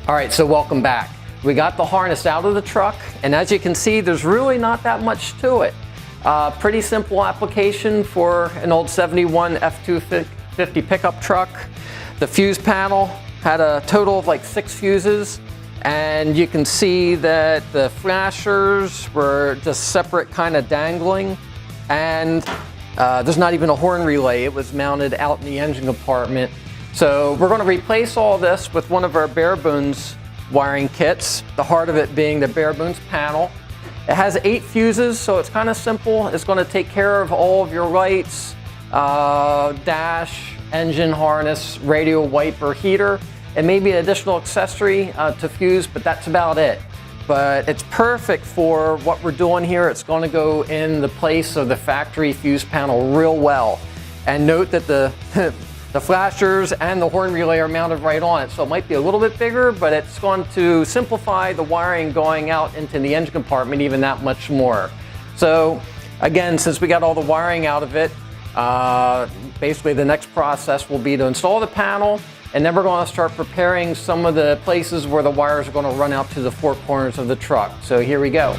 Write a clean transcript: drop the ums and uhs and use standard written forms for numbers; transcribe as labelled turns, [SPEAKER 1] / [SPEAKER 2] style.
[SPEAKER 1] All right, so welcome back. We got the harness out of the truck, and as you can see, there's really not that much to it. Pretty simple application for an old 71 F-250 pickup truck. The fuse panel had a total of like 6 fuses, and you can see that the flashers were just separate, kind of dangling, and there's not even a horn relay. It was mounted out in the engine compartment. So we're going to replace all this with one of our Bare Bonz wiring kits, the heart of it being the Bare Bonz panel. It has 8 fuses, so it's kind of simple. It's going to take care of all of your lights, dash, engine harness, radio wiper, heater, and maybe an additional accessory to fuse, but that's about it. But it's perfect for what we're doing here. It's going to go in the place of the factory fuse panel real well. And note that the the flashers and the horn relay are mounted right on it, so it might be a little bit bigger, but it's going to simplify the wiring going out into the engine compartment even that much more. So again, since we got all the wiring out of it, basically the next process will be to install the panel, and then we're going to start preparing some of the places where the wires are going to run out to the 4 corners of the truck. So here we go.